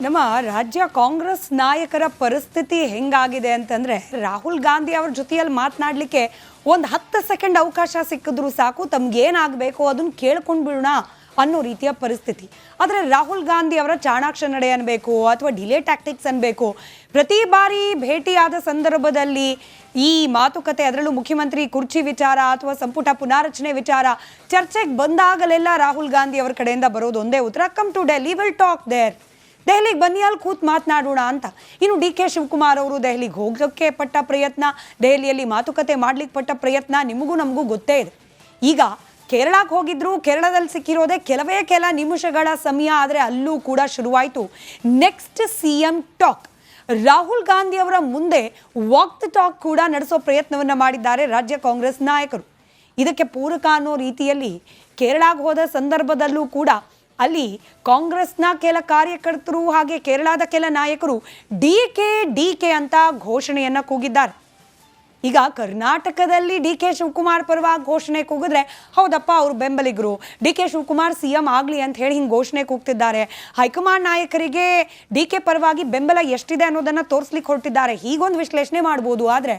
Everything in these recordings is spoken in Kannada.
ನಮ್ಮ ರಾಜ್ಯ ಕಾಂಗ್ರೆಸ್ ನಾಯಕರ ಪರಿಸ್ಥಿತಿ ಹೆಂಗಾಗಿದೆ ಅಂತಂದರೆ, ರಾಹುಲ್ ಗಾಂಧಿ ಅವ್ರ ಜೊತೆಯಲ್ಲಿ ಮಾತನಾಡಲಿಕ್ಕೆ ಒಂದು 10 ಸೆಕೆಂಡ್ ಅವಕಾಶ ಸಿಕ್ಕಿದ್ರು ಸಾಕು, ತಮಗೇನಾಗಬೇಕು ಅದನ್ನು ಕೇಳ್ಕೊಂಡು ಬಿಡೋಣ ಅನ್ನೋ ರೀತಿಯ ಪರಿಸ್ಥಿತಿ. ಆದರೆ ರಾಹುಲ್ ಗಾಂಧಿ ಅವರ ಚಾಣಾಕ್ಷ ನಡೆ ಅನ್ಬೇಕು ಅಥವಾ ಡಿಲೇ ಟ್ಯಾಕ್ಟಿಕ್ಸ್ ಅನ್ಬೇಕು, ಪ್ರತಿ ಬಾರಿ ಭೇಟಿಯಾದ ಸಂದರ್ಭದಲ್ಲಿ ಈ ಮಾತುಕತೆ, ಅದರಲ್ಲೂ ಮುಖ್ಯಮಂತ್ರಿ ಕುರ್ಚಿ ವಿಚಾರ ಅಥವಾ ಸಂಪುಟ ಪುನಾರಚನೆ ವಿಚಾರ ಚರ್ಚೆಗೆ ಬಂದಾಗಲೆಲ್ಲ ರಾಹುಲ್ ಗಾಂಧಿ ಅವರ ಕಡೆಯಿಂದ ಬರೋದು ಒಂದೇ ಉತ್ತರ: come to Delhi, will talk there. ದೆಹಲಿಗೆ ಬನ್ನಿ, ಅಲ್ಲಿ ಕೂತ್ ಮಾತನಾಡೋಣ ಅಂತ. ಇನ್ನು ಡಿ ಕೆ ಶಿವಕುಮಾರ್ ಅವರು ದೆಹಲಿಗೆ ಹೋಗೋಕ್ಕೆ ಪಟ್ಟ ಪ್ರಯತ್ನ, ದೆಹಲಿಯಲ್ಲಿ ಮಾತುಕತೆ ಮಾಡ್ಲಿಕ್ಕೆ ಪಟ್ಟ ಪ್ರಯತ್ನ ನಿಮಗೂ ನಮಗೂ ಗೊತ್ತೇ ಇದೆ. ಈಗ ಕೇರಳಕ್ಕೆ ಹೋಗಿದ್ರು, ಕೇರಳದಲ್ಲಿ ಸಿಕ್ಕಿರೋದೇ ಕೆಲ ನಿಮಿಷಗಳ ಸಮಯ. ಆದರೆ ಅಲ್ಲೂ ಕೂಡ ಶುರುವಾಯಿತು next CM talk. Rahul Gandhi ಅವರ ಮುಂದೆ ವಾಕ್ ದ ಟಾಕ್ ಕೂಡ ನಡೆಸೋ ಪ್ರಯತ್ನವನ್ನು ಮಾಡಿದ್ದಾರೆ ರಾಜ್ಯ ಕಾಂಗ್ರೆಸ್ ನಾಯಕರು. ಇದಕ್ಕೆ ಪೂರಕ ಅನ್ನೋ ರೀತಿಯಲ್ಲಿ ಕೇರಳಕ್ಕೆ ಹೋದ ಸಂದರ್ಭದಲ್ಲೂ ಕೂಡ ಅಲ್ಲಿ ಕಾಂಗ್ರೆಸ್ನ ಕೆಲ ಕಾರ್ಯಕರ್ತರು ಹಾಗೆ ಕೇರಳದ ಕೆಲ ನಾಯಕರು ಡಿ ಕೆ ಅಂತ ಘೋಷಣೆಯನ್ನು ಕೂಗಿದ್ದಾರೆ. ಈಗ ಕರ್ನಾಟಕದಲ್ಲಿ ಡಿ ಕೆ ಶಿವಕುಮಾರ್ ಪರವಾಗಿ ಘೋಷಣೆ ಕೂಗಿದ್ರೆ ಹೌದಪ್ಪ, ಅವರು ಬೆಂಬಲಿಗರು, ಡಿ ಕೆ ಶಿವಕುಮಾರ್ CM ಆಗಲಿ ಅಂತ ಹೇಳಿ ಹಿಂಗೆ ಘೋಷಣೆ ಕೂಗ್ತಿದ್ದಾರೆ. ಹೈಕಮಾಂಡ್ ನಾಯಕರಿಗೆ ಡಿ ಕೆ ಪರವಾಗಿ ಬೆಂಬಲ ಎಷ್ಟಿದೆ ಅನ್ನೋದನ್ನು ತೋರಿಸ್ಲಿಕ್ಕೆ ಹೊರಟಿದ್ದಾರೆ, ಹೀಗೊಂದು ವಿಶ್ಲೇಷಣೆ ಮಾಡ್ಬೋದು. ಆದರೆ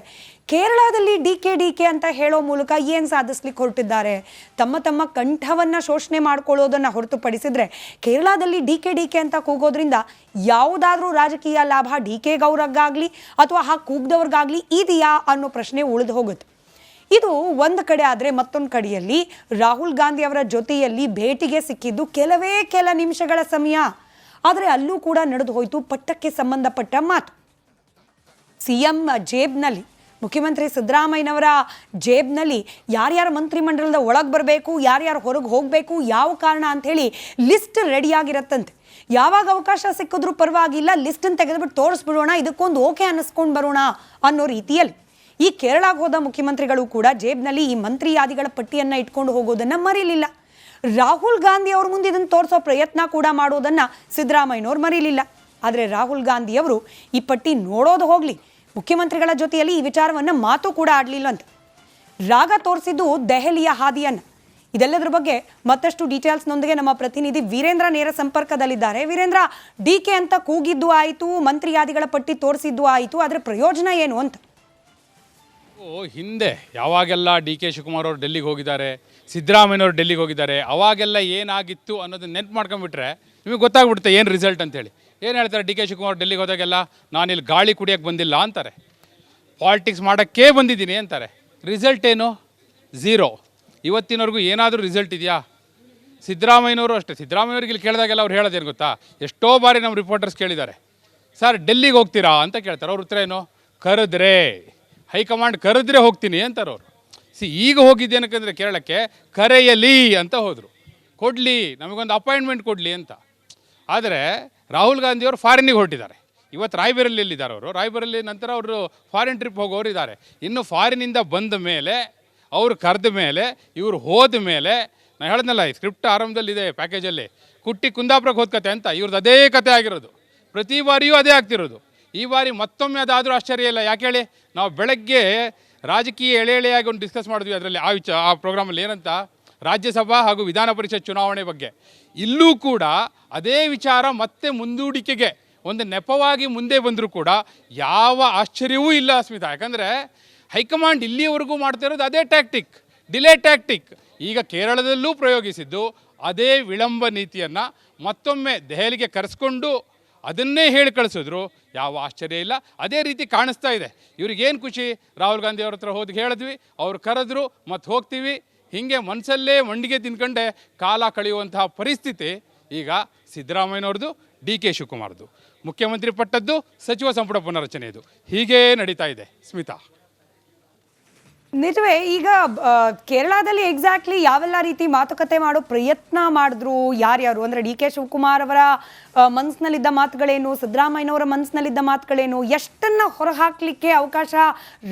ಕೇರಳದಲ್ಲಿ ಡಿ ಕೆ ಅಂತ ಹೇಳೋ ಮೂಲಕ ಏನು ಸಾಧಿಸ್ಲಿಕ್ಕೆ ಹೊರಟಿದ್ದಾರೆ? ತಮ್ಮ ಕಂಠವನ್ನು ಶೋಷಣೆ ಮಾಡ್ಕೊಳ್ಳೋದನ್ನು ಹೊರತುಪಡಿಸಿದ್ರೆ ಕೇರಳದಲ್ಲಿ ಡಿ ಕೆ ಅಂತ ಕೂಗೋದ್ರಿಂದ ಯಾವುದಾದ್ರೂ ರಾಜಕೀಯ ಲಾಭ ಡಿ ಕೆ ಗೌರವ್ಗಾಗಲಿ ಅಥವಾ ಹಾಗೆ ಕೂಗ್ದವ್ರಿಗಾಗಲಿ ಇದೆಯಾ ಅನ್ನೋ ಪ್ರಶ್ನೆ ಉಳಿದು ಹೋಗುತ್ತೆ. ಇದು ಒಂದು ಕಡೆ. ಆದರೆ ಮತ್ತೊಂದು ಕಡೆಯಲ್ಲಿ ರಾಹುಲ್ ಗಾಂಧಿ ಅವರ ಜೊತೆಯಲ್ಲಿ ಭೇಟಿಗೆ ಸಿಕ್ಕಿದ್ದು ಕೆಲ ನಿಮಿಷಗಳ ಸಮಯ. ಆದರೆ ಅಲ್ಲೂ ಕೂಡ ನಡೆದು ಹೋಯಿತು ಪಟ್ಟಕ್ಕೆ ಸಂಬಂಧಪಟ್ಟ ಮಾತು. CM ಜೇಬ್ನಲ್ಲಿ, ಮುಖ್ಯಮಂತ್ರಿ ಸಿದ್ದರಾಮಯ್ಯನವರ ಜೇಬ್ನಲ್ಲಿ ಯಾರ್ಯಾರು ಮಂತ್ರಿಮಂಡಲದ ಒಳಗೆ ಬರಬೇಕು, ಯಾರ್ಯಾರು ಹೊರಗೆ ಹೋಗಬೇಕು, ಯಾವ ಕಾರಣ ಅಂಥೇಳಿ ಲಿಸ್ಟ್ ರೆಡಿಯಾಗಿರತ್ತಂತೆ. ಯಾವಾಗ ಅವಕಾಶ ಸಿಕ್ಕಿದ್ರೂ ಪರವಾಗಿಲ್ಲ, ಲಿಸ್ಟನ್ನು ತೆಗೆದುಬಿಟ್ಟು ತೋರಿಸ್ಬಿಡೋಣ, ಇದಕ್ಕೊಂದು ಓಕೆ ಅನ್ನಿಸ್ಕೊಂಡು ಬರೋಣ ಅನ್ನೋ ರೀತಿಯಲ್ಲಿ ಈ ಕೇರಳಕ್ಕೆ ಹೋದ ಮುಖ್ಯಮಂತ್ರಿಗಳು ಕೂಡ ಜೇಬ್ನಲ್ಲಿ ಈ ಮಂತ್ರಿ ಯಾದಿಗಳ ಪಟ್ಟಿಯನ್ನು ಇಟ್ಕೊಂಡು ಹೋಗೋದನ್ನು ಮರೀಲಿಲ್ಲ. ರಾಹುಲ್ ಗಾಂಧಿ ಅವ್ರ ಮುಂದೆ ಇದನ್ನು ತೋರಿಸೋ ಪ್ರಯತ್ನ ಕೂಡ ಮಾಡೋದನ್ನು ಸಿದ್ದರಾಮಯ್ಯನವ್ರು ಮರೀಲಿಲ್ಲ. ಆದರೆ ರಾಹುಲ್ ಗಾಂಧಿ ಅವರು ಈ ಪಟ್ಟಿ ನೋಡೋದು ಹೋಗಲಿ, ಮುಖ್ಯಮಂತ್ರಿಗಳ ಜೊತೆಯಲ್ಲಿ ಈ ವಿಚಾರವನ್ನು ಮಾತು ಕೂಡ ಆಡಲಿಲ್ಲ ಅಂತ ರಾಗ ತೋರಿಸಿದ್ದು ದೆಹಲಿಯ ಹಾದಿಯನ್ನು. ಇದೆಲ್ಲದರ ಬಗ್ಗೆ ಮತ್ತಷ್ಟು ಡೀಟೇಲ್ಸ್ನೊಂದಿಗೆ ನಮ್ಮ ಪ್ರತಿನಿಧಿ ವೀರೇಂದ್ರ ನೇರ ಸಂಪರ್ಕದಲ್ಲಿದ್ದಾರೆ. ವೀರೇಂದ್ರ, ಡಿ ಕೆ ಅಂತ ಕೂಗಿದ್ದು ಆಯಿತು, ಮಂತ್ರಿ ಯಾದಿಗಳ ಪಟ್ಟಿ ತೋರಿಸಿದ್ದು ಆಯಿತು, ಆದರೆ ಪ್ರಯೋಜನ ಏನು ಅಂತ? ಹಿಂದೆ ಯಾವಾಗೆಲ್ಲ ಡಿ ಕೆ ಶಿವಕುಮಾರ್ ಅವರು ಡೆಲ್ಲಿಗೆ ಹೋಗಿದ್ದಾರೆ, ಸಿದ್ದರಾಮಯ್ಯನವರು ಡೆಲ್ಲಿಗೆ ಹೋಗಿದ್ದಾರೆ, ಅವಾಗೆಲ್ಲ ಏನಾಗಿತ್ತು ಅನ್ನೋದನ್ನ ನೆನ್ಪು ಮಾಡ್ಕೊಂಡ್ಬಿಟ್ರೆ ನಿಮಗೆ ಗೊತ್ತಾಗ್ಬಿಡುತ್ತೆ ಏನು ರಿಸಲ್ಟ್ ಅಂತೇಳಿ. ಏನು ಹೇಳ್ತಾರೆ, ಡಿ ಕೆ ಶಿವಕುಮಾರ್ ಡೆಲ್ಲಿಗೆ ಹೋದಾಗೆಲ್ಲ ನಾನಿಲ್ಲಿ ಗಾಳಿ ಕುಡಿಯೋಕ್ಕೆ ಬಂದಿಲ್ಲ ಅಂತಾರೆ, ಪಾಲಿಟಿಕ್ಸ್ ಮಾಡೋಕ್ಕೇ ಬಂದಿದ್ದೀನಿ ಅಂತಾರೆ. ರಿಸಲ್ಟ್ ಏನು? ಝೀರೋ. ಇವತ್ತಿನವರೆಗೂ ಏನಾದರೂ ರಿಸಲ್ಟ್ ಇದೆಯಾ? ಸಿದ್ದರಾಮಯ್ಯನವರು ಅಷ್ಟೇ. ಸಿದ್ದರಾಮಯ್ಯವ್ರಿಗೆ ಇಲ್ಲಿ ಕೇಳಿದಾಗೆಲ್ಲ ಅವ್ರು ಹೇಳೋದೇನು ಗೊತ್ತಾ, ಎಷ್ಟೋ ಬಾರಿ ನಮ್ಮ ರಿಪೋರ್ಟರ್ಸ್ ಕೇಳಿದ್ದಾರೆ, ಸರ್ ಡೆಲ್ಲಿಗೆ ಹೋಗ್ತೀರಾ ಅಂತ ಕೇಳ್ತಾರೆ. ಅವ್ರ ಉತ್ತರ ಏನು? ಕರೆದ್ರೆ, ಹೈಕಮಾಂಡ್ ಕರೆದ್ರೆ ಹೋಗ್ತೀನಿ ಅಂತಾರೆ ಅವರು. ಈಗ ಹೋಗಿದ್ದೇನಕ್ಕಂದರೆ ಕೇರಳಕ್ಕೆ ಕರೆಯಲಿ ಅಂತ ಹೋದರು, ಕೊಡಲಿ, ನಮಗೊಂದು ಅಪಾಯಿಂಟ್ಮೆಂಟ್ ಕೊಡಲಿ ಅಂತ. ಆದರೆ ರಾಹುಲ್ ಗಾಂಧಿಯವರು ಫಾರಿನ್ನಿಗೆ ಹೊರಟಿದ್ದಾರೆ. ಇವತ್ತು ರಾಯ್ಬರೇಲಿಯಲ್ಲಿದ್ದಾರೆ ಅವರು. ರಾಯ್ಬರೇಲಿ ನಂತರ ಅವರು ಫಾರಿನ್ ಟ್ರಿಪ್ ಹೋಗೋರು ಇದ್ದಾರೆ. ಇನ್ನು ಫಾರಿನಿಂದ ಬಂದ ಮೇಲೆ, ಅವರು ಕರೆದ ಮೇಲೆ, ಇವರು ಹೋದ ಮೇಲೆ, ನಾನು ಹೇಳಿದ್ನಲ್ಲ ಈ ಸ್ಕ್ರಿಪ್ಟ್ ಆರಂಭದಲ್ಲಿದೆ ಪ್ಯಾಕೇಜಲ್ಲಿ, ಕುಟ್ಟಿ ಕುಂದಾಪುರಕ್ಕೆ ಹೋದ ಕತೆ ಅಂತ, ಇವ್ರದ್ದು ಅದೇ ಕತೆ ಆಗಿರೋದು. ಪ್ರತಿ ಬಾರಿಯೂ ಅದೇ ಆಗ್ತಿರೋದು. ಈ ಬಾರಿ ಮತ್ತೊಮ್ಮೆ ಅದಾದರೂ ಆಶ್ಚರ್ಯ ಇಲ್ಲ. ಯಾಕೆ ಹೇಳಿ, ನಾವು ಬೆಳಗ್ಗೆ ರಾಜಕೀಯ ಎಳೆಯಾಗಿ ಒಂದು ಡಿಸ್ಕಸ್ ಮಾಡಿದ್ವಿ ಅದರಲ್ಲಿ, ಆ ಪ್ರೋಗ್ರಾಮಲ್ಲಿ ಏನಂತ, ರಾಜ್ಯಸಭಾ ಹಾಗೂ ವಿಧಾನ ಪರಿಷತ್ ಚುನಾವಣೆ ಬಗ್ಗೆ. ಇಲ್ಲೂ ಕೂಡ ಅದೇ ವಿಚಾರ ಮತ್ತೆ ಮುಂದೂಡಿಕೆಗೆ ಒಂದು ನೆಪವಾಗಿ ಮುಂದೆ ಬಂದರೂ ಕೂಡ ಯಾವ ಆಶ್ಚರ್ಯವೂ ಇಲ್ಲ ಸ್ಮಿತಾ. ಯಾಕಂದರೆ ಹೈಕಮಾಂಡ್ ಇಲ್ಲಿಯವರೆಗೂ ಮಾಡ್ತಿರೋದು ಅದೇ ಟ್ಯಾಕ್ಟಿಕ್, ಡಿಲೇ ಟ್ಯಾಕ್ಟಿಕ್. ಈಗ ಕೇರಳದಲ್ಲೂ ಪ್ರಯೋಗಿಸಿದ್ದು ಅದೇ ವಿಳಂಬ ನೀತಿಯನ್ನು ಮತ್ತೊಮ್ಮೆ ದೆಹಲಿಗೆ ಕರೆಸ್ಕೊಂಡು ಅದನ್ನೇ ಹೇಳಿ ಕಳಿಸಿದ್ರು. ಯಾವ ಆಶ್ಚರ್ಯ ಇಲ್ಲ, ಅದೇ ರೀತಿ ಕಾಣಿಸ್ತಾ ಇದೆ. ಇವ್ರಿಗೇನು ಖುಷಿ, ರಾಹುಲ್ ಗಾಂಧಿ ಅವ್ರ ಹತ್ರ ಹೋಗಿ ಹೇಳಿದ್ವಿ, ಅವ್ರು ಕರೆದ್ರು, ಮತ್ತು ಹೋಗ್ತೀವಿ, ಹೀಗೆ ಮನಸ್ಸಲ್ಲೇ ಮಂಡಿಗೆ ತಿನ್ಕೊಂಡೆ ಕಾಲ ಕಳೆಯುವಂತಹ ಪರಿಸ್ಥಿತಿ ಈಗ ಸಿದ್ದರಾಮಯ್ಯನವ್ರದ್ದು, ಡಿ ಕೆ ಶಿವಕುಮಾರ್ದು. ಮುಖ್ಯಮಂತ್ರಿ ಪಟ್ಟದ್ದು, ಸಚಿವ ಸಂಪುಟ ಪುನರಚನೆಯದು, ಹೀಗೇ ನಡೀತಾ ಇದೆ ಸ್ಮಿತಾ. ನಿಜವೇ. ಈಗ ಕೇರಳದಲ್ಲಿ ಎಕ್ಸಾಕ್ಟ್ಲಿ ಯಾವೆಲ್ಲ ರೀತಿ ಮಾತುಕತೆ ಮಾಡೋ ಪ್ರಯತ್ನ ಮಾಡಿದ್ರು ಯಾರ್ಯಾರು? ಅಂದರೆ ಡಿ ಕೆ ಶಿವಕುಮಾರ್ ಅವರ ಮನಸ್ಸಿನಲ್ಲಿದ್ದ ಮಾತುಗಳೇನು, ಸಿದ್ದರಾಮಯ್ಯನವರ ಮನಸ್ಸಿನಲ್ಲಿದ್ದ ಮಾತುಗಳೇನು, ಎಷ್ಟನ್ನು ಹೊರಹಾಕಲಿಕ್ಕೆ ಅವಕಾಶ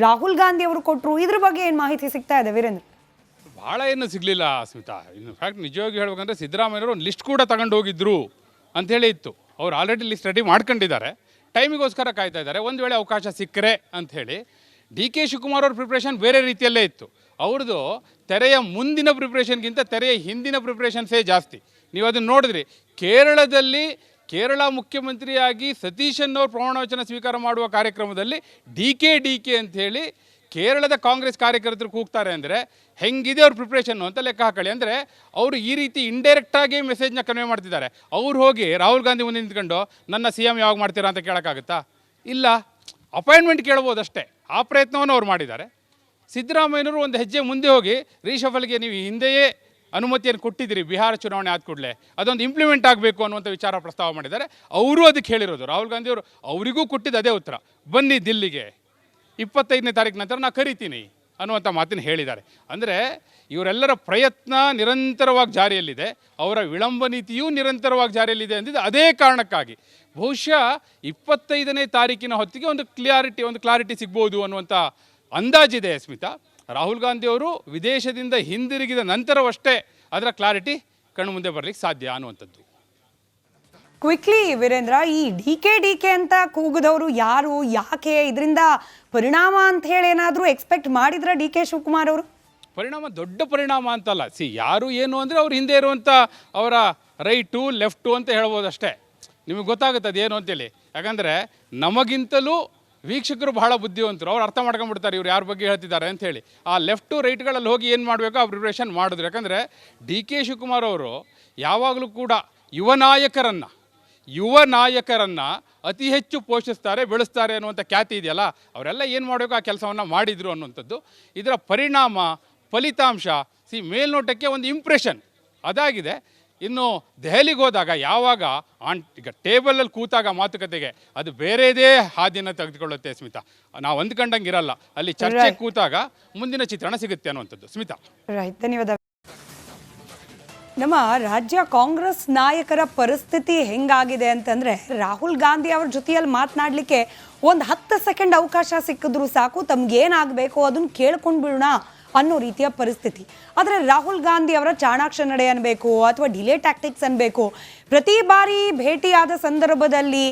ರಾಹುಲ್ ಗಾಂಧಿ ಅವರು ಕೊಟ್ಟರು, ಇದ್ರ ಬಗ್ಗೆ ಏನು ಮಾಹಿತಿ ಸಿಗ್ತಾ ಇದೆ ವೀರೇಂದ್ರ? ಭಾಳ ಏನು ಸಿಗಲಿಲ್ಲ ಸ್ಮಿತಾ. ಇನ್ಫ್ಯಾಕ್ಟ್ ನಿಜವಾಗಿ ಹೇಳ್ಬೇಕಂದ್ರೆ ಸಿದ್ದರಾಮಯ್ಯವರು ಒಂದು ಲಿಸ್ಟ್ ಕೂಡ ತಗೊಂಡು ಹೋಗಿದ್ರು ಅಂಥೇಳಿ ಇತ್ತು. ಅವ್ರು ಆಲ್ರೆಡಿ ಲಿಸ್ಟ್ ರೆಡಿ ಮಾಡ್ಕೊಂಡಿದ್ದಾರೆ, ಟೈಮಿಗೋಸ್ಕರ ಕಾಯ್ತಾ ಇದ್ದಾರೆ, ಒಂದು ವೇಳೆ ಅವಕಾಶ ಸಿಕ್ಕರೆ ಅಂಥೇಳಿ. ಡಿ ಕೆ ಶಿವಕುಮಾರ್ ಅವ್ರ ಪ್ರಿಪ್ರೇಷನ್ ಬೇರೆ ರೀತಿಯಲ್ಲೇ ಇತ್ತು. ಅವ್ರದ್ದು ತೆರೆಯ ಮುಂದಿನ ಪ್ರಿಪ್ರೇಷನ್ಗಿಂತ ತೆರೆಯ ಹಿಂದಿನ ಪ್ರಿಪ್ರೇಷನ್ಸೇ ಜಾಸ್ತಿ. ನೀವು ಅದನ್ನು ನೋಡಿದ್ರಿ, ಕೇರಳದಲ್ಲಿ ಕೇರಳ ಮುಖ್ಯಮಂತ್ರಿಯಾಗಿ ಸತೀಶನ್ ಅವರು ಪ್ರಮಾಣವಚನ ಸ್ವೀಕಾರ ಮಾಡುವ ಕಾರ್ಯಕ್ರಮದಲ್ಲಿ ಡಿ ಕೆ ಅಂಥೇಳಿ ಕೇರಳದ ಕಾಂಗ್ರೆಸ್ ಕಾರ್ಯಕರ್ತರು ಕೂಗ್ತಾರೆ ಅಂದರೆ ಹೆಂಗಿದೆ ಅವ್ರ ಪ್ರಿಪ್ರೇಷನ್ನು ಅಂತ ಲೆಕ್ಕ ಹಾಕೊಳ್ಳಿ. ಅಂದರೆ ಅವರು ಈ ರೀತಿ ಇಂಡೈರೆಕ್ಟಾಗಿ ಮೆಸೇಜ್ನ ಕನ್ವೆ ಮಾಡ್ತಿದ್ದಾರೆ. ಅವ್ರು ಹೋಗಿ ರಾಹುಲ್ ಗಾಂಧಿ ಮುಂದೆ ನಿಂತ್ಕೊಂಡು ನನ್ನ CM ಯಾವಾಗ ಮಾಡ್ತೀರಾ ಅಂತ ಕೇಳೋಕ್ಕಾಗುತ್ತಾ? ಇಲ್ಲ, ಅಪಾಯಿಂಟ್ಮೆಂಟ್ ಕೇಳ್ಬೋದಷ್ಟೇ. ಆ ಪ್ರಯತ್ನವನ್ನು ಅವ್ರು ಮಾಡಿದ್ದಾರೆ. ಸಿದ್ದರಾಮಯ್ಯನವರು ಒಂದು ಹೆಜ್ಜೆ ಮುಂದೆ ಹೋಗಿ ರೀಶಫಲ್ಗೆ ನೀವು ಹಿಂದೆಯೇ ಅನುಮತಿಯನ್ನು ಕೊಟ್ಟಿದ್ದೀರಿ ಬಿಹಾರ ಚುನಾವಣೆ ಆದ ಕೂಡಲೇ, ಅದೊಂದು ಇಂಪ್ಲಿಮೆಂಟ್ ಆಗಬೇಕು ಅನ್ನುವಂಥ ವಿಚಾರ ಪ್ರಸ್ತಾವ ಮಾಡಿದ್ದಾರೆ. ಅವರು ಅದಕ್ಕೆ ಹೇಳಿರೋದು, ರಾಹುಲ್ ಗಾಂಧಿಯವರು ಅವರಿಗೂ ಕೊಟ್ಟಿದ್ದು ಅದೇ ಉತ್ತರ, ಬನ್ನಿ ದಿಲ್ಲಿಗೆ 25ನೇ ತಾರೀಕು ನಂತರ ನಾನು ಕರಿತೀನಿ ಅನ್ನುವಂಥ ಮಾತನ್ನು ಹೇಳಿದ್ದಾರೆ. ಅಂದರೆ ಇವರೆಲ್ಲರ ಪ್ರಯತ್ನ ನಿರಂತರವಾಗಿ ಜಾರಿಯಲ್ಲಿದೆ, ಅವರ ವಿಳಂಬ ನೀತಿಯೂ ನಿರಂತರವಾಗಿ ಜಾರಿಯಲ್ಲಿದೆ ಅಂದಿದ್ದು ಅದೇ ಕಾರಣಕ್ಕಾಗಿ. ಬಹುಶಃ 25ನೇ ತಾರೀಕಿನ ಹೊತ್ತಿಗೆ ಒಂದು ಕ್ಲಾರಿಟಿ ಸಿಗ್ಬೋದು ಅನ್ನುವಂಥ ಅಂದಾಜಿದೆ ಸ್ಮಿತಾ. ರಾಹುಲ್ ಗಾಂಧಿಯವರು ವಿದೇಶದಿಂದ ಹಿಂದಿರುಗಿದ ನಂತರವಷ್ಟೇ ಅದರ ಕ್ಲಾರಿಟಿ ಕಣ್ಣು ಮುಂದೆ ಬರಲಿಕ್ಕೆ ಸಾಧ್ಯ ಅನ್ನುವಂಥದ್ದು. ಕ್ವಿಕ್ಲಿ ವೀರೇಂದ್ರ, ಈ ಡಿ ಕೆ ಅಂತ ಕೂಗಿದವರು ಯಾರು, ಯಾಕೆ, ಇದರಿಂದ ಪರಿಣಾಮ ಅಂತ ಹೇಳಿ ಏನಾದರೂ ಎಕ್ಸ್ಪೆಕ್ಟ್ ಮಾಡಿದ್ರ ಡಿ ಕೆ ಶಿವಕುಮಾರ್ ಅವರು? ಪರಿಣಾಮ ದೊಡ್ಡ ಪರಿಣಾಮ ಅಂತಲ್ಲ. ಯಾರು ಏನು ಅಂದರೆ ಅವ್ರ ಹಿಂದೆ ಇರುವಂಥ ಅವರ ರೈಟು ಲೆಫ್ಟು ಅಂತ ಹೇಳ್ಬೋದಷ್ಟೇ. ನಿಮಗೆ ಗೊತ್ತಾಗುತ್ತೆ ಅದೇನು ಅಂತೇಳಿ. ಯಾಕಂದರೆ ನಮಗಿಂತಲೂ ವೀಕ್ಷಕರು ಬಹಳ ಬುದ್ಧಿವಂತರು, ಅವ್ರು ಅರ್ಥ ಮಾಡ್ಕೊಂಡ್ಬಿಡ್ತಾರೆ ಇವ್ರು ಯಾರ ಬಗ್ಗೆ ಹೇಳ್ತಿದ್ದಾರೆ ಅಂಥೇಳಿ. ಆ ಲೆಫ್ಟು ರೈಟ್ಗಳಲ್ಲಿ ಹೋಗಿ ಏನು ಮಾಡಬೇಕು ಆ ಪ್ರಿಪ್ರೇಷನ್ ಮಾಡಿದ್ರು. ಯಾಕಂದರೆ ಡಿ ಕೆ ಶಿವಕುಮಾರ್ ಅವರು ಯಾವಾಗಲೂ ಕೂಡ ಯುವ ನಾಯಕರನ್ನು ಅತಿ ಹೆಚ್ಚು ಪೋಷಿಸ್ತಾರೆ, ಬೆಳೆಸ್ತಾರೆ ಅನ್ನುವಂಥ ಖ್ಯಾತಿ ಇದೆಯಲ್ಲ, ಅವರೆಲ್ಲ ಏನು ಮಾಡಬೇಕು ಆ ಕೆಲಸವನ್ನು ಮಾಡಿದರು ಅನ್ನುವಂಥದ್ದು. ಇದರ ಪರಿಣಾಮ ಫಲಿತಾಂಶ ಮೇಲ್ನೋಟಕ್ಕೆ ಒಂದು ಇಂಪ್ರೆಷನ್ ಅದಾಗಿದೆ. ಇನ್ನು ದೆಹಲಿಗೆ ಹೋದಾಗ ಯಾವಾಗ ಈಗ ಟೇಬಲಲ್ಲಿ ಕೂತಾಗ ಮಾತುಕತೆಗೆ ಅದು ಬೇರೆದೇ ಹಾದಿಯನ್ನು ತೆಗೆದುಕೊಳ್ಳುತ್ತೆ ಸ್ಮಿತಾ. ನಾವು ಅಂದ್ಕೊಂಡಂಗೆ ಇರಲ್ಲ, ಅಲ್ಲಿ ಚರ್ಚೆ ಕೂತಾಗ ಮುಂದಿನ ಚಿತ್ರಣ ಸಿಗುತ್ತೆ ಅನ್ನುವಂಥದ್ದು ಸ್ಮಿತಾ. ರೈಟ್, ಧನ್ಯವಾದ. ನಮ್ಮ ರಾಜ್ಯ ಕಾಂಗ್ರೆಸ್ ನಾಯಕರ ಪರಿಸ್ಥಿತಿ ಹೆಂಗಾಗಿದೆ ಅಂತಂದರೆ, ರಾಹುಲ್ ಗಾಂಧಿ ಅವ್ರ ಜೊತೆಯಲ್ಲಿ ಮಾತನಾಡಲಿಕ್ಕೆ ಒಂದು 10 ಸೆಕೆಂಡ್ ಅವಕಾಶ ಸಿಕ್ಕಿದ್ರೂ ಸಾಕು, ತಮ್ಗೇನಾಗಬೇಕು ಅದನ್ನು ಕೇಳ್ಕೊಂಡು ಬಿಡೋಣ ಅನ್ನೋ ರೀತಿಯ ಪರಿಸ್ಥಿತಿ. ಆದರೆ ರಾಹುಲ್ ಗಾಂಧಿ ಅವರ ಚಾಣಾಕ್ಷ ನಡೆ ಅನ್ಬೇಕು ಅಥವಾ ಡಿಲೇ ಟ್ಯಾಕ್ಟಿಕ್ಸ್ ಅನ್ಬೇಕು, ಪ್ರತಿ ಬಾರಿ ಭೇಟಿಯಾದ ಸಂದರ್ಭದಲ್ಲಿ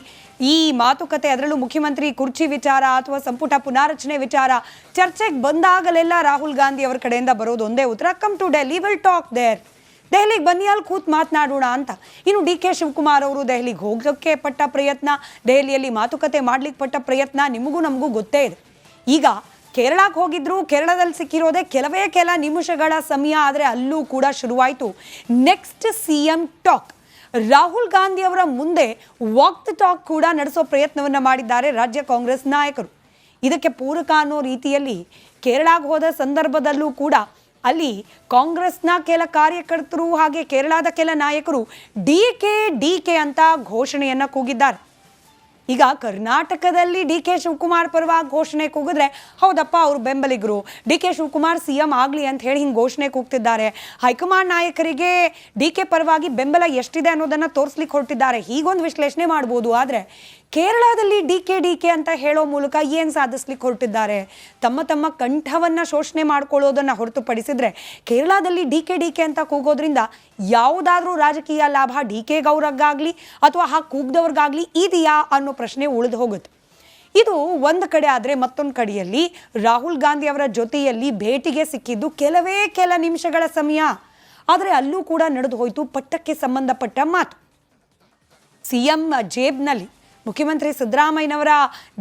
ಈ ಮಾತುಕತೆ, ಅದರಲ್ಲೂ ಮುಖ್ಯಮಂತ್ರಿ ಕುರ್ಚಿ ವಿಚಾರ ಅಥವಾ ಸಂಪುಟ ಪುನಾರಚನೆ ವಿಚಾರ ಚರ್ಚೆಗೆ ಬಂದಾಗಲೆಲ್ಲ ರಾಹುಲ್ ಗಾಂಧಿ ಅವರ ಕಡೆಯಿಂದ ಬರೋದು ಒಂದೇ ಉತ್ತರ, come to Delhi, will talk there. ದೆಹಲಿಗೆ ಬನ್ನಿ, ಅಲ್ಲಿ ಕೂತ್ ಮಾತನಾಡೋಣ ಅಂತ. ಇನ್ನು ಡಿ ಕೆ ಶಿವಕುಮಾರ್ ಅವರು ದೆಹಲಿಗೆ ಹೋಗೋಕ್ಕೆ ಪಟ್ಟ ಪ್ರಯತ್ನ, ದೆಹಲಿಯಲ್ಲಿ ಮಾತುಕತೆ ಮಾಡ್ಲಿಕ್ಕೆ ಪಟ್ಟ ಪ್ರಯತ್ನ ನಿಮಗೂ ನಮಗೂ ಗೊತ್ತೇ ಇದೆ. ಈಗ ಕೇರಳಕ್ಕೆ ಹೋಗಿದ್ರು, ಕೇರಳದಲ್ಲಿ ಸಿಕ್ಕಿರೋದೇ ಕೆಲ ನಿಮಿಷಗಳ ಸಮಯ, ಆದರೆ ಅಲ್ಲೂ ಕೂಡ ಶುರುವಾಯಿತು next CM talk. Rahul Gandhi ಅವರ ಮುಂದೆ ವಾಕ್ ದ ಟಾಕ್ ಕೂಡ ನಡೆಸೋ ಪ್ರಯತ್ನವನ್ನು ಮಾಡಿದ್ದಾರೆ ರಾಜ್ಯ ಕಾಂಗ್ರೆಸ್ ನಾಯಕರು. ಇದಕ್ಕೆ ಪೂರಕ ಅನ್ನೋ ರೀತಿಯಲ್ಲಿ ಕೇರಳಕ್ಕೆ ಹೋದ ಸಂದರ್ಭದಲ್ಲೂ ಕೂಡ ಅಲ್ಲಿ ಕಾಂಗ್ರೆಸ್ನ ಕೆಲ ಕಾರ್ಯಕರ್ತರು ಹಾಗೆ ಕೇರಳದ ಕೆಲ ನಾಯಕರು ಡಿ ಕೆ ಅಂತ ಘೋಷಣೆಯನ್ನು ಕೂಗಿದ್ದಾರೆ. ಈಗ ಕರ್ನಾಟಕದಲ್ಲಿ ಡಿ ಕೆ ಶಿವಕುಮಾರ್ ಪರವಾಗಿ ಘೋಷಣೆ ಕೂಗಿದ್ರೆ ಹೌದಪ್ಪ ಅವರು ಬೆಂಬಲಿಗರು, ಡಿ ಕೆ ಶಿವಕುಮಾರ್ CM ಆಗಲಿ ಅಂತ ಹೇಳಿ ಹಿಂಗೆ ಘೋಷಣೆ ಕೂಗ್ತಿದ್ದಾರೆ. ಹೈಕಮಾಂಡ್ ನಾಯಕರಿಗೆ ಡಿ ಕೆ ಪರವಾಗಿ ಬೆಂಬಲ ಎಷ್ಟಿದೆ ಅನ್ನೋದನ್ನು ತೋರಿಸ್ಲಿಕ್ಕೆ ಹೊರಟಿದ್ದಾರೆ, ಹೀಗೊಂದು ವಿಶ್ಲೇಷಣೆ ಮಾಡ್ಬೋದು. ಆದರೆ ಕೇರಳದಲ್ಲಿ ಡಿ ಕೆ ಅಂತ ಹೇಳೋ ಮೂಲಕ ಏನು ಸಾಧಿಸ್ಲಿಕ್ಕೆ ಹೊರಟಿದ್ದಾರೆ? ತಮ್ಮ ಕಂಠವನ್ನು ಶೋಷಣೆ ಮಾಡ್ಕೊಳ್ಳೋದನ್ನು ಹೊರತುಪಡಿಸಿದ್ರೆ ಕೇರಳದಲ್ಲಿ ಡಿ ಕೆ ಅಂತ ಕೂಗೋದ್ರಿಂದ ಯಾವುದಾದ್ರೂ ರಾಜಕೀಯ ಲಾಭ ಡಿ ಕೆ ಗೌರವ್ಗಾಗಲಿ ಅಥವಾ ಹಾಗೆ ಕೂಗ್ದವ್ರಿಗಾಗಲಿ ಇದೆಯಾ ಅನ್ನೋ ಪ್ರಶ್ನೆ ಉಳಿದು ಹೋಗುತ್ತೆ. ಇದು ಒಂದು ಕಡೆ. ಆದರೆ ಮತ್ತೊಂದು ಕಡೆಯಲ್ಲಿ ರಾಹುಲ್ ಗಾಂಧಿ ಅವರ ಜೊತೆಯಲ್ಲಿ ಭೇಟಿಗೆ ಸಿಕ್ಕಿದ್ದು ಕೆಲ ನಿಮಿಷಗಳ ಸಮಯ, ಆದರೆ ಅಲ್ಲೂ ಕೂಡ ನಡೆದು ಹೋಯಿತು ಪಟ್ಟಕ್ಕೆ ಸಂಬಂಧಪಟ್ಟ ಮಾತು. CM ಜೇಬ್ನಲ್ಲಿ, ಮುಖ್ಯಮಂತ್ರಿ ಸಿದ್ದರಾಮಯ್ಯನವರ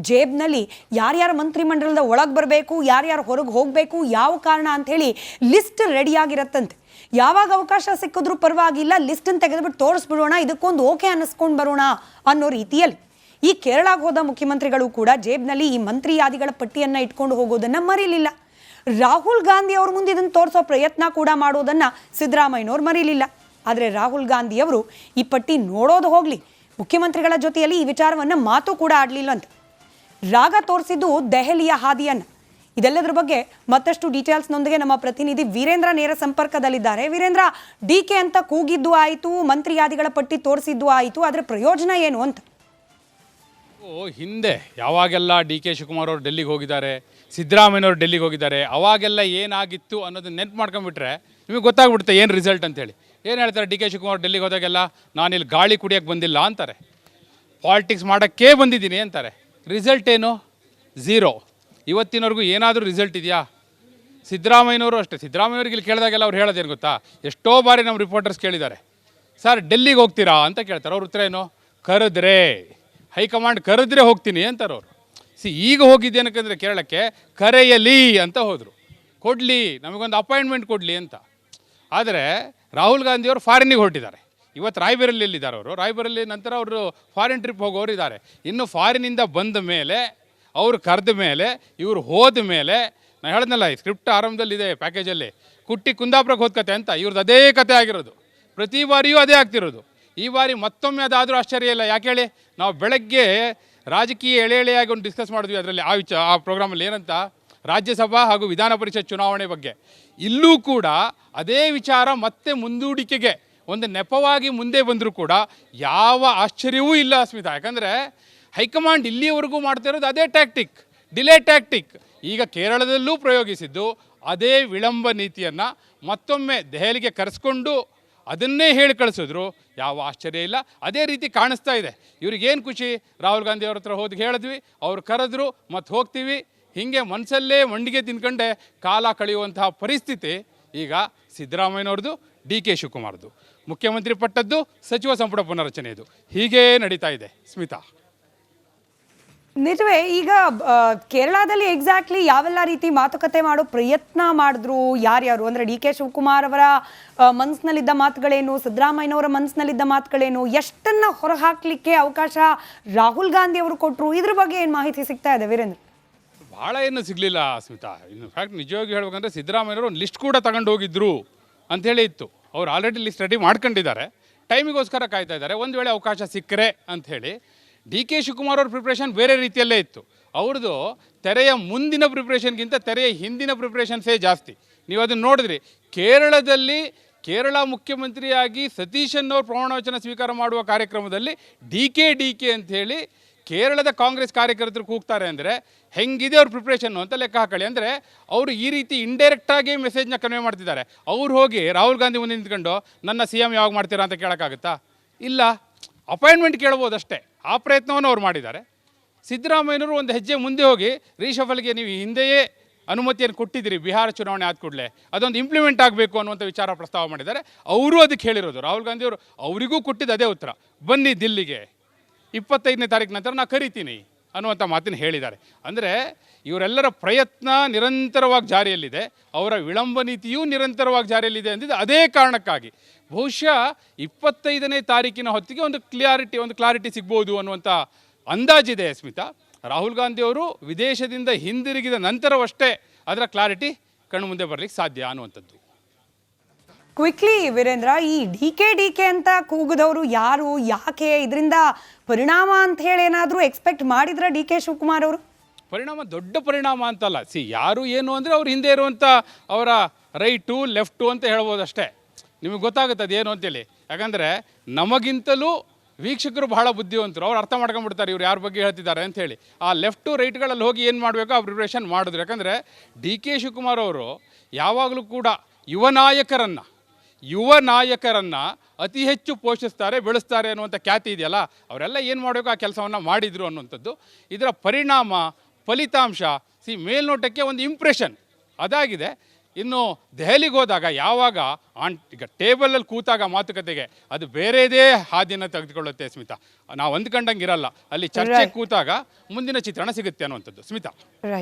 ಜೇಬ್ನಲ್ಲಿ ಯಾರ್ಯಾರು ಮಂತ್ರಿಮಂಡಲದ ಒಳಗೆ ಬರಬೇಕು, ಯಾರ್ಯಾರು ಹೊರಗೆ ಹೋಗಬೇಕು, ಯಾವ ಕಾರಣ ಅಂಥೇಳಿ ಲಿಸ್ಟ್ ರೆಡಿಯಾಗಿರತ್ತಂತೆ. ಯಾವಾಗ ಅವಕಾಶ ಸಿಕ್ಕಿದ್ರೂ ಪರವಾಗಿಲ್ಲ, ಲಿಸ್ಟನ್ನು ತೆಗೆದುಬಿಟ್ಟು ತೋರಿಸ್ಬಿಡೋಣ, ಇದಕ್ಕೊಂದು ಓಕೆ ಅನ್ನಿಸ್ಕೊಂಡು ಬರೋಣ ಅನ್ನೋ ರೀತಿಯಲ್ಲಿ ಈ ಕೇರಳಕ್ಕೆ ಹೋದ ಮುಖ್ಯಮಂತ್ರಿಗಳು ಕೂಡ ಜೇಬ್ನಲ್ಲಿ ಈ ಮಂತ್ರಿ ಯಾದಿಗಳ ಪಟ್ಟಿಯನ್ನು ಇಟ್ಕೊಂಡು ಹೋಗೋದನ್ನು ಮರೀಲಿಲ್ಲ. ರಾಹುಲ್ ಗಾಂಧಿ ಅವ್ರ ಮುಂದೆ ಇದನ್ನು ತೋರಿಸೋ ಪ್ರಯತ್ನ ಕೂಡ ಮಾಡೋದನ್ನು ಸಿದ್ದರಾಮಯ್ಯನವ್ರು ಮರೀಲಿಲ್ಲ. ಆದರೆ ರಾಹುಲ್ ಗಾಂಧಿಯವರು ಈ ಪಟ್ಟಿ ನೋಡೋದು ಹೋಗಲಿ, ಮುಖ್ಯಮಂತ್ರಿಗಳ ಜೊತೆಯಲ್ಲಿ ಈ ವಿಚಾರವನ್ನು ಮಾತು ಕೂಡ ಆಡಲಿಲ್ಲ ಅಂತ ರಾಗ ತೋರಿಸಿದ್ದು ದೆಹಲಿಯ ಹಾದಿಯನ್ನು. ಇದೆಲ್ಲದರ ಬಗ್ಗೆ ಮತ್ತಷ್ಟು ಡೀಟೇಲ್ಸ್ನೊಂದಿಗೆ ನಮ್ಮ ಪ್ರತಿನಿಧಿ ವೀರೇಂದ್ರ ನೇರ ಸಂಪರ್ಕದಲ್ಲಿದ್ದಾರೆ. ವೀರೇಂದ್ರ, ಡಿ ಕೆ ಅಂತ ಕೂಗಿದ್ದು ಆಯಿತು, ಮಂತ್ರಿ ಯಾದಿಗಳ ಪಟ್ಟಿ ತೋರಿಸಿದ್ದು ಆಯಿತು, ಆದರೆ ಪ್ರಯೋಜನ ಏನು ಅಂತ? ಹಿಂದೆ ಯಾವಾಗೆಲ್ಲ ಡಿ ಕೆ ಶಿವಕುಮಾರ್ ಅವರು ಡೆಲ್ಲಿಗೆ ಹೋಗಿದ್ದಾರೆ, ಸಿದ್ದರಾಮಯ್ಯನವರು ಡೆಲ್ಲಿಗೆ ಹೋಗಿದ್ದಾರೆ, ಅವಾಗೆಲ್ಲ ಏನಾಗಿತ್ತು ಅನ್ನೋದನ್ನ ನೆನ್ಪು ಮಾಡ್ಕೊಂಡ್ಬಿಟ್ರೆ ನಿಮಗೆ ಗೊತ್ತಾಗ್ಬಿಡುತ್ತೆ ಏನು ರಿಸಲ್ಟ್ ಅಂತೇಳಿ. ಏನು ಹೇಳ್ತಾರೆ, ಡಿ ಕೆ ಶಿವಕುಮಾರ್ ಡೆಲ್ಲಿಗೆ ಹೋದಾಗೆಲ್ಲ ನಾನಿಲ್ಲಿ ಗಾಳಿ ಕುಡಿಯೋಕ್ಕೆ ಬಂದಿಲ್ಲ ಅಂತಾರೆ, ಪಾಲಿಟಿಕ್ಸ್ ಮಾಡೋಕ್ಕೇ ಬಂದಿದ್ದೀನಿ ಅಂತಾರೆ. ರಿಸಲ್ಟ್ ಏನು? ಝೀರೋ. ಇವತ್ತಿನವರೆಗೂ ಏನಾದರೂ ರಿಸಲ್ಟ್ ಇದೆಯಾ? ಸಿದ್ದರಾಮಯ್ಯನವರು ಅಷ್ಟೇ. ಸಿದ್ದರಾಮಯ್ಯವ್ರಿಗೆ ಇಲ್ಲಿ ಕೇಳಿದಾಗೆಲ್ಲ ಅವ್ರು ಹೇಳೋದೇನು ಗೊತ್ತಾ, ಎಷ್ಟೋ ಬಾರಿ ನಮ್ಮ ರಿಪೋರ್ಟರ್ಸ್ ಕೇಳಿದ್ದಾರೆ, ಸರ್ ಡೆಲ್ಲಿಗೆ ಹೋಗ್ತೀರಾ ಅಂತ ಕೇಳ್ತಾರೆ. ಅವ್ರ ಉತ್ತರ ಏನು? ಕರೆದ್ರೆ ಹೈಕಮಾಂಡ್ ಕರೆದ್ರೆ ಹೋಗ್ತೀನಿ ಅಂತಾರೆ ಅವರು. ಈಗ ಹೋಗಿದ್ದೇನಕ್ಕಂದರೆ ಕೇರಳಕ್ಕೆ ಕರೆಯಲಿ ಅಂತ ಹೋದರು, ಕೊಡಲಿ ನಮಗೊಂದು ಅಪಾಯಿಂಟ್ಮೆಂಟ್ ಕೊಡಲಿ ಅಂತ. ಆದರೆ ರಾಹುಲ್ ಗಾಂಧಿಯವರು ಫಾರಿನ್ನಿಗೆ ಹೊರಟಿದ್ದಾರೆ. ಇವತ್ತು ರಾಯ್ಬರೇಲಿಯಲ್ಲಿದ್ದಾರೆ ಅವರು. ರಾಯ್ಬರೇಲಿ ನಂತರ ಅವರು ಫಾರಿನ್ ಟ್ರಿಪ್ ಹೋಗೋರು ಇದ್ದಾರೆ. ಇನ್ನು ಫಾರಿನಿಂದ ಬಂದ ಮೇಲೆ ಅವರು ಕರೆದ ಮೇಲೆ ಇವರು ಹೋದ ಮೇಲೆ ನಾನು ಹೇಳಿದ್ನಲ್ಲ, ಈ ಸ್ಕ್ರಿಪ್ಟ್ ಆರಂಭದಲ್ಲಿದೆ ಪ್ಯಾಕೇಜಲ್ಲಿ, ಕುಟ್ಟಿ ಕುಂದಾಪುರಕ್ಕೆ ಹೋದ ಕತೆ ಅಂತ ಇವ್ರದ್ದು ಅದೇ ಕತೆ ಆಗಿರೋದು. ಪ್ರತಿ ಬಾರಿಯೂ ಅದೇ ಆಗ್ತಿರೋದು. ಈ ಬಾರಿ ಮತ್ತೊಮ್ಮೆ ಅದಾದರೂ ಆಶ್ಚರ್ಯ ಇಲ್ಲ. ಯಾಕೆ ಹೇಳಿ, ನಾವು ಬೆಳಗ್ಗೆ ರಾಜಕೀಯ ಎಳೆಯಾಗಿ ಒಂದು ಡಿಸ್ಕಸ್ ಮಾಡಿದ್ವಿ ಅದರಲ್ಲಿ, ಆ ಪ್ರೋಗ್ರಾಮಲ್ಲಿ ಏನಂತ, ರಾಜ್ಯಸಭಾ ಹಾಗೂ ವಿಧಾನ ಪರಿಷತ್ ಚುನಾವಣೆ ಬಗ್ಗೆ. ಇಲ್ಲೂ ಕೂಡ ಅದೇ ವಿಚಾರ ಮತ್ತೆ ಮುಂದೂಡಿಕೆಗೆ ಒಂದು ನೆಪವಾಗಿ ಮುಂದೆ ಬಂದರೂ ಕೂಡ ಯಾವ ಆಶ್ಚರ್ಯವೂ ಇಲ್ಲ ಸ್ಮಿತಾ. ಯಾಕಂದರೆ ಹೈಕಮಾಂಡ್ ಇಲ್ಲಿಯವರೆಗೂ ಮಾಡ್ತಿರೋದು ಅದೇ ಟ್ಯಾಕ್ಟಿಕ್, ಡಿಲೇ ಟ್ಯಾಕ್ಟಿಕ್. ಈಗ ಕೇರಳದಲ್ಲೂ ಪ್ರಯೋಗಿಸಿದ್ದು ಅದೇ ವಿಳಂಬ ನೀತಿಯನ್ನು ಮತ್ತೊಮ್ಮೆ ದೆಹಲಿಗೆ ಕರೆಸ್ಕೊಂಡು ಅದನ್ನೇ ಹೇಳಿ ಕಳಿಸಿದ್ರು. ಯಾವ ಆಶ್ಚರ್ಯ ಇಲ್ಲ, ಅದೇ ರೀತಿ ಕಾಣಿಸ್ತಾ ಇದೆ. ಇವ್ರಿಗೇನು ಖುಷಿ, ರಾಹುಲ್ ಗಾಂಧಿ ಅವ್ರ ಹತ್ರ ಹೋಗಿ ಹೇಳಿದ್ವಿ, ಅವ್ರು ಕರೆದ್ರು ಮತ್ತು ಹೋಗ್ತೀವಿ, ಹೀಗೆ ಮನಸ್ಸಲ್ಲೇ ಮಂಡಿಗೆ ತಿನ್ಕೊಂಡೆ ಕಾಲ ಕಳೆಯುವಂತಹ ಪರಿಸ್ಥಿತಿ ಈಗ ಸಿದ್ದರಾಮಯ್ಯನವ್ರದ್ದು, ಡಿ ಕೆ ಶಿವಕುಮಾರ್ದು. ಮುಖ್ಯಮಂತ್ರಿ ಪಟ್ಟದ್ದು, ಸಚಿವ ಸಂಪುಟ ಪುನರಚನೆಯದು, ಹೀಗೇ ನಡೀತಾ ಇದೆ ಸ್ಮಿತಾ. ನಿಜವೇ. ಈಗ ಕೇರಳದಲ್ಲಿ ಎಕ್ಸಾಕ್ಟ್ಲಿ ಯಾವೆಲ್ಲ ರೀತಿ ಮಾತುಕತೆ ಮಾಡೋ ಪ್ರಯತ್ನ ಮಾಡಿದ್ರು, ಯಾರ್ಯಾರು ಅಂದರೆ ಡಿ ಕೆ ಶಿವಕುಮಾರ್ ಅವರ ಮನಸ್ಸಿನಲ್ಲಿದ್ದ ಮಾತುಗಳೇನು, ಸಿದ್ದರಾಮಯ್ಯನವರ ಮನಸ್ಸಿನಲ್ಲಿದ್ದ ಮಾತುಗಳೇನು, ಎಷ್ಟನ್ನ ಹೊರಹಾಕಲಿಕ್ಕೆ ಅವಕಾಶ ರಾಹುಲ್ ಗಾಂಧಿ ಅವರು ಕೊಟ್ಟರು, ಇದ್ರ ಬಗ್ಗೆ ಏನು ಮಾಹಿತಿ ಸಿಗ್ತಾ ಇದೆ ವೀರೇಂದ್ರ? ಭಾಳ ಏನು ಸಿಗಲಿಲ್ಲ ಸ್ಮಿತಾ. ಇನ್ಫ್ಯಾಕ್ಟ್ ನಿಜವಾಗಿ ಹೇಳ್ಬೇಕಂದ್ರೆ ಸಿದ್ದರಾಮಯ್ಯವರು ಒಂದು ಲಿಸ್ಟ್ ಕೂಡ ತಗೊಂಡು ಹೋಗಿದ್ರು ಅಂಥೇಳಿ ಇತ್ತು. ಅವ್ರು ಆಲ್ರೆಡಿ ಲಿಸ್ಟ್ ರೆಡಿ ಮಾಡ್ಕೊಂಡಿದ್ದಾರೆ, ಟೈಮಿಗೋಸ್ಕರ ಕಾಯ್ತಾ ಇದ್ದಾರೆ, ಒಂದು ವೇಳೆ ಅವಕಾಶ ಸಿಕ್ಕರೆ ಅಂಥೇಳಿ. ಡಿ ಕೆ ಶಿವಕುಮಾರ್ ಅವ್ರ ಪ್ರಿಪ್ರೇಷನ್ ಬೇರೆ ರೀತಿಯಲ್ಲೇ ಇತ್ತು. ಅವ್ರದ್ದು ತೆರೆಯ ಮುಂದಿನ ಪ್ರಿಪ್ರೇಷನ್ಗಿಂತ ತೆರೆಯ ಹಿಂದಿನ ಪ್ರಿಪ್ರೇಷನ್ಸೇ ಜಾಸ್ತಿ. ನೀವು ಅದನ್ನು ನೋಡಿದ್ರಿ. ಕೇರಳದಲ್ಲಿ ಕೇರಳ ಮುಖ್ಯಮಂತ್ರಿಯಾಗಿ ಸತೀಶನ್ ಅವರು ಪ್ರಮಾಣ ವಚನ ಸ್ವೀಕಾರ ಮಾಡುವ ಕಾರ್ಯಕ್ರಮದಲ್ಲಿ ಡಿ ಕೆ ಅಂಥೇಳಿ ಕೇರಳದ ಕಾಂಗ್ರೆಸ್ ಕಾರ್ಯಕರ್ತರು ಕೂಗ್ತಾರೆ ಅಂದರೆ ಹೆಂಗಿದೆ ಅವ್ರ ಪ್ರಿಪ್ರೇಷನ್ನು ಅಂತ ಲೆಕ್ಕ ಹಾಕೊಳ್ಳಿ. ಅಂದರೆ ಅವರು ಈ ರೀತಿ ಇಂಡೈರೆಕ್ಟಾಗಿ ಮೆಸೇಜ್ನ ಕನ್ವೆ ಮಾಡ್ತಿದ್ದಾರೆ. ಅವ್ರು ಹೋಗಿ ರಾಹುಲ್ ಗಾಂಧಿ ಮುಂದೆ ನಿಂತ್ಕೊಂಡು ನನ್ನ ಸಿ ಎಮ್ ಯಾವಾಗ ಮಾಡ್ತೀರಾ ಅಂತ ಕೇಳೋಕ್ಕಾಗುತ್ತಾ? ಇಲ್ಲ, ಅಪಾಯಿಂಟ್ಮೆಂಟ್ ಕೇಳ್ಬೋದು ಅಷ್ಟೇ. ಆ ಪ್ರಯತ್ನವನ್ನು ಅವ್ರು ಮಾಡಿದ್ದಾರೆ. ಸಿದ್ದರಾಮಯ್ಯನವರು ಒಂದು ಹೆಜ್ಜೆ ಮುಂದೆ ಹೋಗಿ ರೀಶಫಲ್ಗೆ ನೀವು ಹಿಂದೆಯೇ ಅನುಮತಿಯನ್ನು ಕೊಟ್ಟಿದ್ದೀರಿ, ಬಿಹಾರ ಚುನಾವಣೆ ಆದ ಕೂಡಲೇ ಅದೊಂದು ಇಂಪ್ಲಿಮೆಂಟ್ ಆಗಬೇಕು ಅನ್ನುವಂಥ ವಿಚಾರ ಪ್ರಸ್ತಾವ ಮಾಡಿದ್ದಾರೆ. ಅವರು ಅದಕ್ಕೆ ಹೇಳಿರೋದು, ರಾಹುಲ್ ಗಾಂಧಿಯವರು ಅವರಿಗೂ ಕೊಟ್ಟಿದ್ದು ಅದೇ ಉತ್ತರ, ಬನ್ನಿ ದಿಲ್ಲಿಗೆ 25ನೇ ತಾರೀಕು ನಂತರ ನಾನು ಕರಿತೀನಿ ಅನ್ನುವಂಥ ಮಾತನ್ನು ಹೇಳಿದ್ದಾರೆ. ಅಂದರೆ ಇವರೆಲ್ಲರ ಪ್ರಯತ್ನ ನಿರಂತರವಾಗಿ ಜಾರಿಯಲ್ಲಿದೆ, ಅವರ ವಿಳಂಬ ನೀತಿಯೂ ನಿರಂತರವಾಗಿ ಜಾರಿಯಲ್ಲಿದೆ ಅಂದಿದ್ದು ಅದೇ ಕಾರಣಕ್ಕಾಗಿ. ಬಹುಶಃ 25ನೇ ತಾರೀಕಿನ ಹೊತ್ತಿಗೆ ಒಂದು ಕ್ಲಾರಿಟಿ ಸಿಗ್ಬೋದು ಅನ್ನುವಂಥ ಅಂದಾಜಿದೆ ಸ್ಮಿತಾ. ರಾಹುಲ್ ಗಾಂಧಿಯವರು ವಿದೇಶದಿಂದ ಹಿಂದಿರುಗಿದ ನಂತರವಷ್ಟೇ ಅದರ ಕ್ಲಾರಿಟಿ ಕಣ್ಣು ಮುಂದೆ ಬರಲಿಕ್ಕೆ ಸಾಧ್ಯ ಅನ್ನುವಂಥದ್ದು. ಕ್ವಿಕ್ಲಿ ವೀರೇಂದ್ರ, ಈ ಡಿ ಕೆ ಅಂತ ಕೂಗಿದವರು ಯಾರು, ಯಾಕೆ, ಇದರಿಂದ ಪರಿಣಾಮ ಅಂತ ಹೇಳಿ ಏನಾದರೂ ಎಕ್ಸ್ಪೆಕ್ಟ್ ಮಾಡಿದ್ರ ಡಿ ಕೆ ಶಿವಕುಮಾರ್ ಅವರು? ಪರಿಣಾಮ ದೊಡ್ಡ ಪರಿಣಾಮ ಅಂತಲ್ಲ. ಯಾರು ಏನು ಅಂದರೆ ಅವ್ರ ಹಿಂದೆ ಇರುವಂಥ ಅವರ ರೈಟು ಲೆಫ್ಟು ಅಂತ ಹೇಳ್ಬೋದು ಅಷ್ಟೇ. ನಿಮಗೆ ಗೊತ್ತಾಗುತ್ತೆ ಅದೇನು ಅಂತೇಳಿ. ಯಾಕಂದರೆ ನಮಗಿಂತಲೂ ವೀಕ್ಷಕರು ಬಹಳ ಬುದ್ಧಿವಂತರು, ಅವ್ರು ಅರ್ಥ ಮಾಡ್ಕೊಂಡ್ಬಿಡ್ತಾರೆ ಇವ್ರು ಯಾರ ಬಗ್ಗೆ ಹೇಳ್ತಿದ್ದಾರೆ ಅಂಥೇಳಿ. ಆ ಲೆಫ್ಟು ರೈಟ್ಗಳಲ್ಲಿ ಹೋಗಿ ಏನು ಮಾಡಬೇಕು ಆ ಪ್ರಿಪ್ರೇಷನ್ ಮಾಡಿದ್ರು. ಯಾಕಂದರೆ ಡಿ ಕೆ ಶಿವಕುಮಾರ್ ಅವರು ಯಾವಾಗಲೂ ಕೂಡ ಯುವ ನಾಯಕರನ್ನು ಅತಿ ಹೆಚ್ಚು ಪೋಷಿಸ್ತಾರೆ, ಬೆಳೆಸ್ತಾರೆ ಅನ್ನುವಂಥ ಖ್ಯಾತಿ ಇದೆಯಲ್ಲ, ಅವರೆಲ್ಲ ಏನು ಮಾಡಬೇಕು ಆ ಕೆಲಸವನ್ನು ಮಾಡಿದರು ಅನ್ನುವಂಥದ್ದು. ಇದರ ಪರಿಣಾಮ, ಫಲಿತಾಂಶ ಮೇಲ್ನೋಟಕ್ಕೆ ಒಂದು ಇಂಪ್ರೆಷನ್ ಅದಾಗಿದೆ. ಇನ್ನು ದೆಹಲಿಗೆ ಹೋದಾಗ ಯಾವಾಗ ಈಗ ಟೇಬಲಲ್ಲಿ ಕೂತಾಗ ಮಾತುಕತೆಗೆ ಅದು ಬೇರೆದೇ ಹಾದಿಯನ್ನು ತೆಗೆದುಕೊಳ್ಳುತ್ತೆ ಸ್ಮಿತಾ. ನಾವು ಅಂದ್ಕೊಂಡಂಗೆ ಇರಲ್ಲ, ಅಲ್ಲಿ ಚರ್ಚೆ ಕೂತಾಗ ಮುಂದಿನ ಚಿತ್ರಣ ಸಿಗುತ್ತೆ ಅನ್ನುವಂಥದ್ದು ಸ್ಮಿತಾ. ರೈಟ್.